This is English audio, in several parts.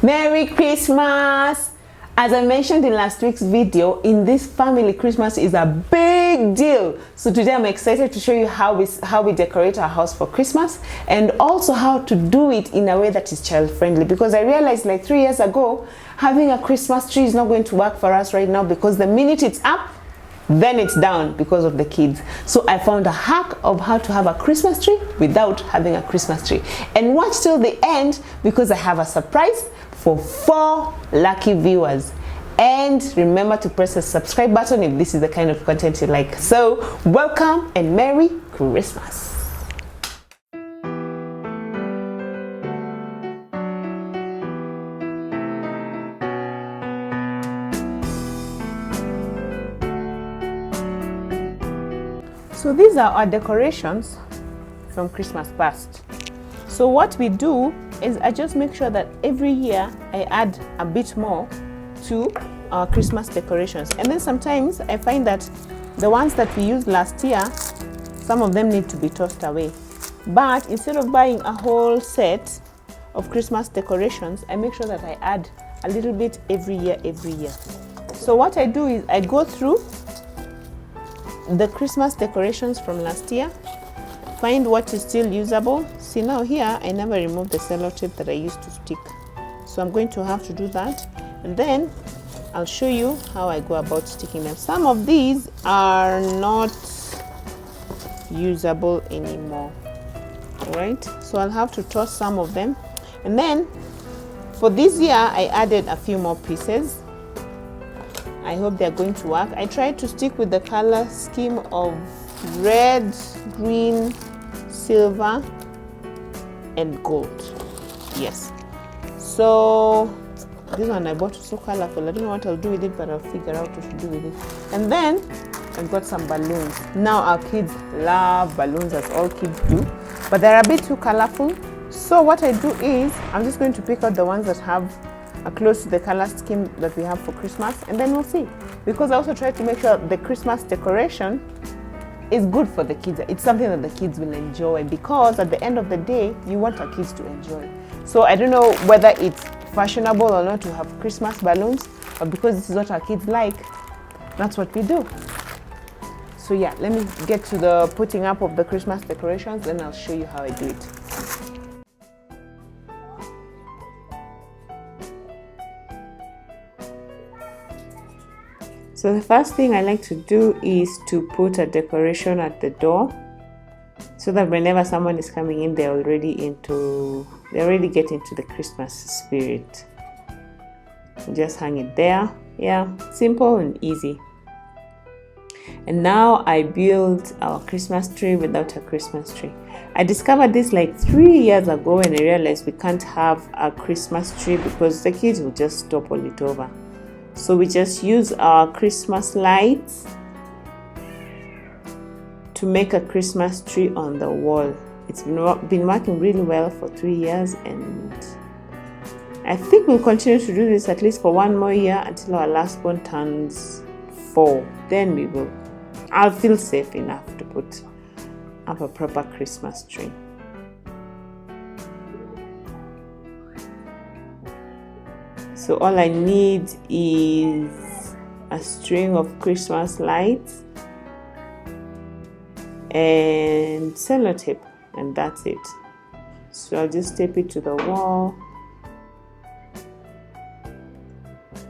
Merry Christmas! As I mentioned in last week's video, in this family, Christmas is a big deal. So today I'm excited to show you how we decorate our house for Christmas, and also how to do it in a way that is child friendly, because I realized like 3 years ago, having a Christmas tree is not going to work for us right now, because the minute it's up, then it's down because of the kids. So I found a hack of how to have a Christmas tree without having a Christmas tree. And watch till the end, because I have a surprise for 4 lucky viewers. And remember to press the subscribe button if this is the kind of content you like. So welcome and Merry Christmas. So these are our decorations from Christmas past. So what we do is I just make sure that every year I add a bit more to our Christmas decorations. And then sometimes I find that the ones that we used last year, some of them need to be tossed away. But instead of buying a whole set of Christmas decorations, I make sure that I add a little bit every year. So what I do is I go through the Christmas decorations from last year, find what is still usable. See, now here I never removed the cello tape that I used to stick, so I'm going to have to do that, and then I'll show you how I go about sticking them. Some of these are not usable anymore, all right, so I'll have to toss some of them. And then for this year I added a few more pieces. I hope they're going to work. I tried to stick with the color scheme of red, green, silver, and gold. Yes. So this one I bought was so colorful. I don't know what I'll do with it, but I'll figure out what to do with it. And then I've got some balloons. Now our kids love balloons, as all kids do, but they're a bit too colorful. So what I do is I'm just going to pick out the ones that have are close to the color scheme that we have for Christmas, and then we'll see. Because I also try to make sure the Christmas decoration is good for the kids. It's something that the kids will enjoy, because at the end of the day, you want our kids to enjoy. So I don't know whether it's fashionable or not to have Christmas balloons, but because this is what our kids like, that's what we do. So yeah, let me get to the putting up of the Christmas decorations, then I'll show you how I do it. So the first thing I like to do is to put a decoration at the door, so that whenever someone is coming in, they already get into the Christmas spirit. Just hang it there. Yeah, simple and easy. And now I built our Christmas tree without a Christmas tree. I discovered this like 3 years ago, and I realized we can't have a Christmas tree because the kids will just topple it over. So we just use our Christmas lights to make a Christmas tree on the wall. It's been working really well for 3 years, and I think we'll continue to do this at least for 1 more year until our last one turns 4. Then I'll feel safe enough to put up a proper Christmas tree. So all I need is a string of Christmas lights and sellotape, and that's it. So I'll just tape it to the wall,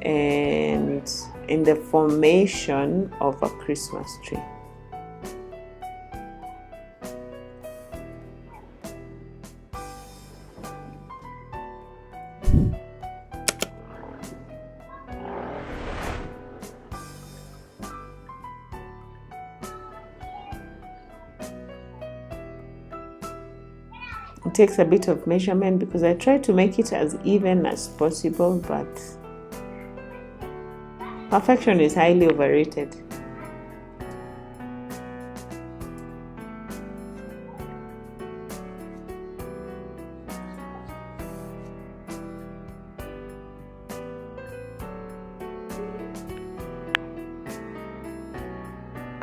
and in the formation of a Christmas tree. It takes a bit of measurement, because I try to make it as even as possible, but perfection is highly overrated.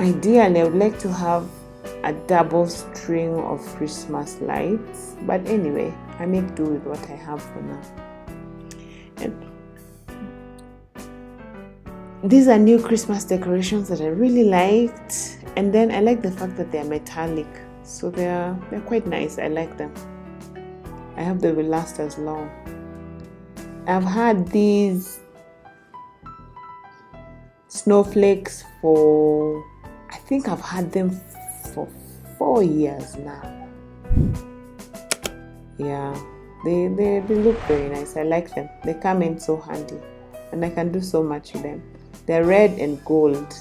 Ideally, I would like to have a double string of Christmas lights, but anyway, I make do with what I have for now. these are new Christmas decorations that I really liked, and then I like the fact that they're metallic, so they're quite nice. I like them. I hope they will last as long. I've had these snowflakes for, I think I've had them for 4 years now. Yeah, they look very nice. I like them. They come in so handy, and I can do so much with them. They're red and gold.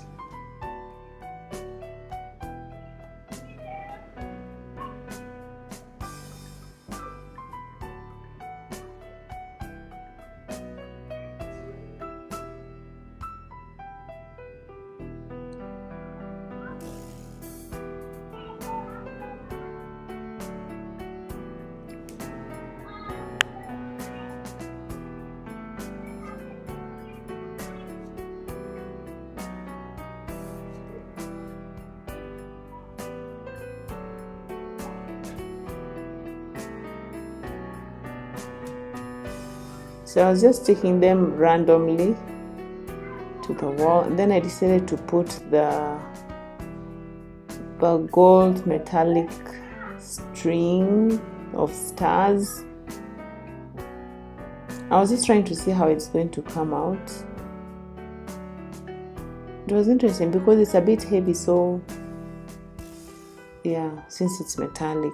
So I was just sticking them randomly to the wall, and then I decided to put the gold metallic string of stars. I was just trying to see how it's going to come out. It was interesting because it's a bit heavy, so yeah, since it's metallic,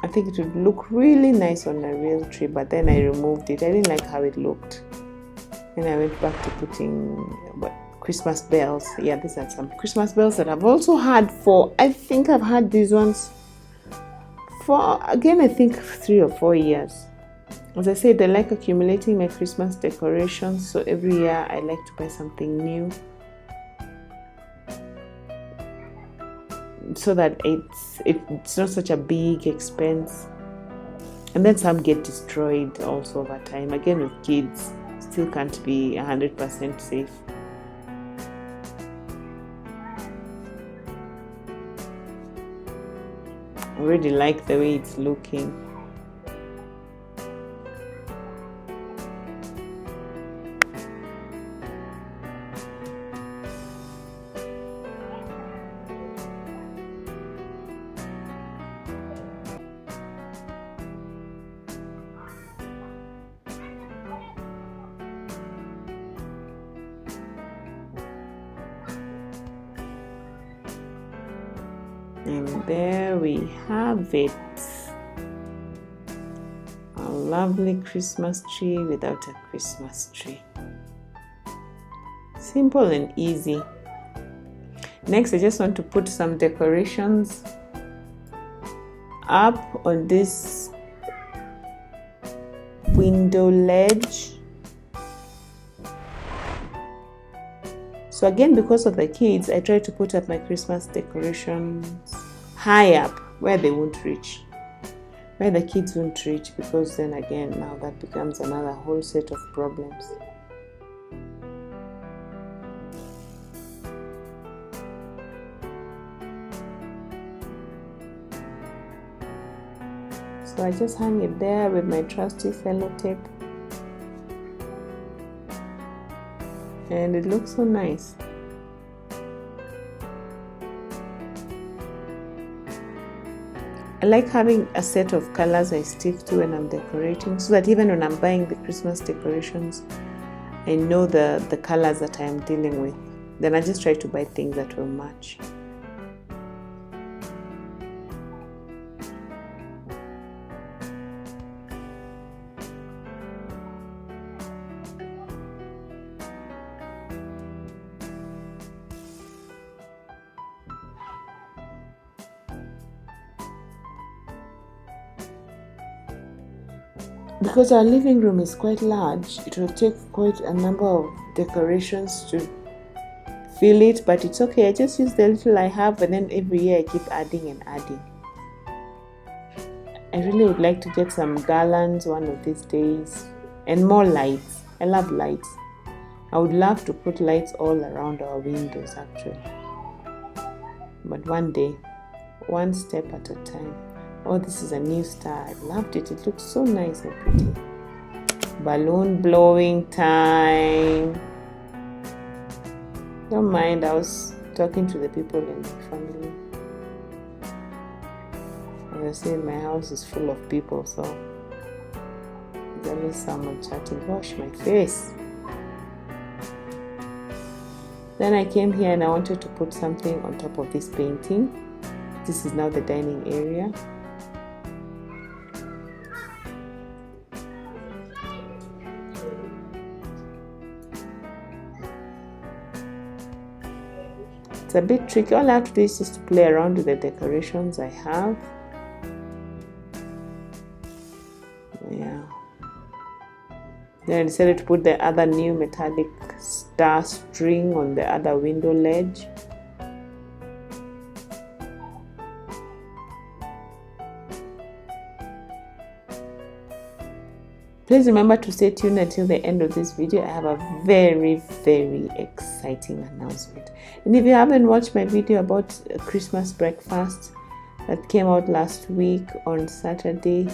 I think it would look really nice on a real tree, but then I removed it. I didn't like how it looked, and I went back to putting Christmas bells. Yeah, these are some Christmas bells that I've also had for, I think I've had these ones for, again, I think 3 or 4 years. As I said, I like accumulating my Christmas decorations, so every year I like to buy something new, so that it's not such a big expense. And then some get destroyed also over time. Again, with kids, still can't be 100% safe. I really like the way it's looking. And there we have it. A lovely Christmas tree without a Christmas tree. Simple and easy. Next, I just want to put some decorations up on this window ledge. So again, because of the kids, I try to put up my Christmas decorations high up where they won't reach, where the kids won't reach, because then again, now that becomes another whole set of problems. So I just hang it there with my trusty sellotape, and it looks so nice. I like having a set of colors I stick to when I'm decorating, so that even when I'm buying the Christmas decorations, I know the colors that I am dealing with. Then I just try to buy things that will match. Because our living room is quite large, it will take quite a number of decorations to fill it, but it's okay. I just use the little I have, and then every year I keep adding and adding. I really would like to get some garlands one of these days, and more lights. I love lights. I would love to put lights all around our windows actually, but one day, one step at a time. Oh, this is a new star. I loved it. It looks so nice and pretty. balloon blowing time. Don't mind, I was talking to the people in my family. As I said, my house is full of people, so there's always someone chatting. Gosh, my face. Then I came here and I wanted to put something on top of this painting. This is now the dining area. It's a bit tricky. All I have to do is just to play around with the decorations I have. Yeah. Then I decided to put the other new metallic star string on the other window ledge. Please remember to stay tuned until the end of this video. I have a very, very exciting announcement. And if you haven't watched my video about a Christmas breakfast that came out last week on Saturday,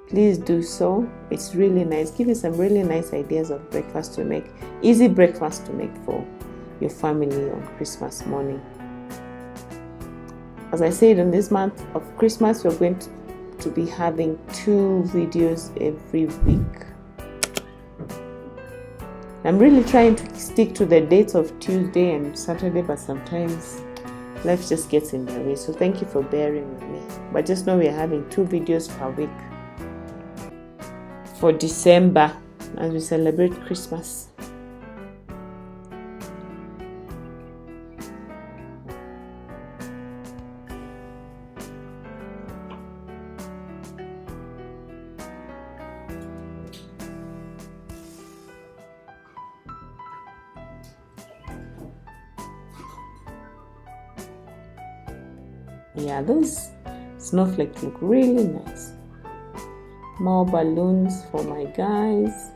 please do so. It's really nice. Give you some really nice ideas of breakfast to make. Easy breakfast to make for your family on Christmas morning. As I said, in this month of Christmas, we're going to be having 2 videos every week. I'm really trying to stick to the dates of Tuesday and Saturday, but sometimes life just gets in the way. So thank you for bearing with me. But just know we're having 2 videos per week for December as we celebrate Christmas. Yeah, those snowflakes look really nice. More balloons for my guys.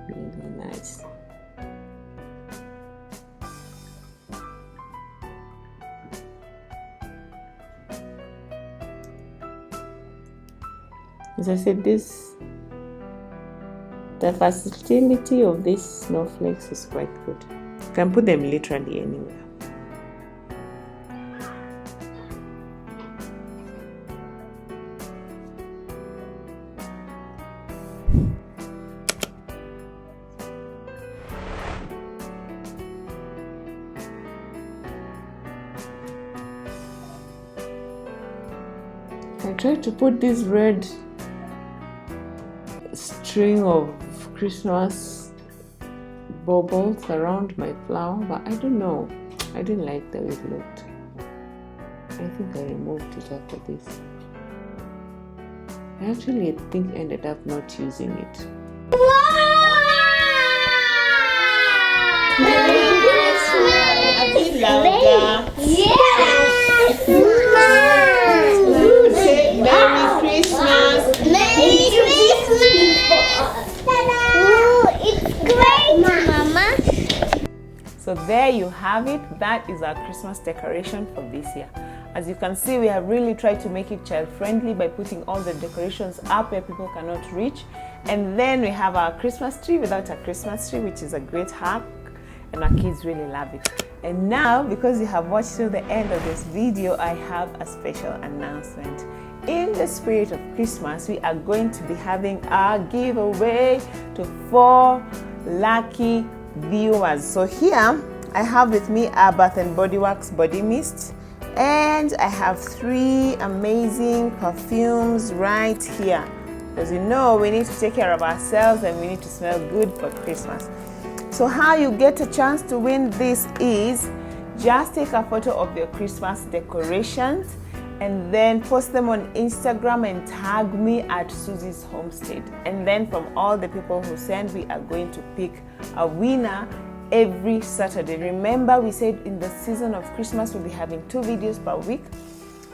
Really nice. As I said, the versatility of these snowflakes is quite good. You can put them literally anywhere. I tried to put this red string of Christmas baubles around my flower, but I don't know. I didn't like the way it looked. I think I removed it after this. I actually think I ended up not using it. Merry Christmas! Happy louder. Yes! Say Merry Christmas. Merry Christmas! Ooh, it's great, Mama. So there you have it. That is our Christmas decoration for this year. As you can see, we have really tried to make it child friendly by putting all the decorations up where people cannot reach. And then we have our Christmas tree without a Christmas tree, which is a great hack, and our kids really love it. And now, because you have watched till the end of this video, I have a special announcement. In the spirit of Christmas, we are going to be having our giveaway to 4 lucky viewers. So here I have with me our Bath & Body Works body mist, and I have 3 amazing perfumes right here, because you know we need to take care of ourselves and we need to smell good for Christmas. So how you get a chance to win this is just take a photo of your Christmas decorations and then post them on Instagram and tag me at SUZY'S Homestead. And then from all the people who send, we are going to pick a winner every Saturday. Remember, we said in the season of Christmas we'll be having 2 videos per week,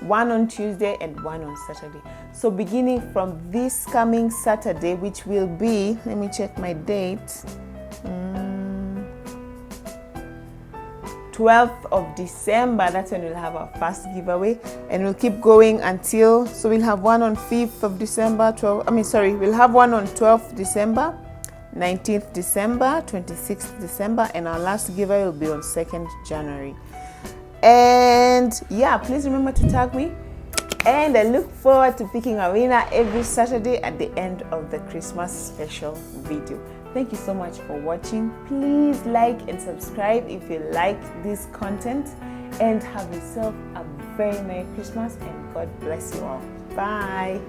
1 on Tuesday and 1 on Saturday. So beginning from this coming Saturday, which will be, let me check my date, 12th of December. That's when we'll have our first giveaway, and we'll keep going until, so we'll have one on 5th of December, we'll have one on 12th December, 19th December, 26th December, and our last giveaway will be on 2nd January. And yeah, please remember to tag me, and I look forward to picking a winner every Saturday at the end of the Christmas special video. Thank you so much for watching. Please like and subscribe if you like this content, and have yourself a very Merry Christmas, and God bless you all. Bye.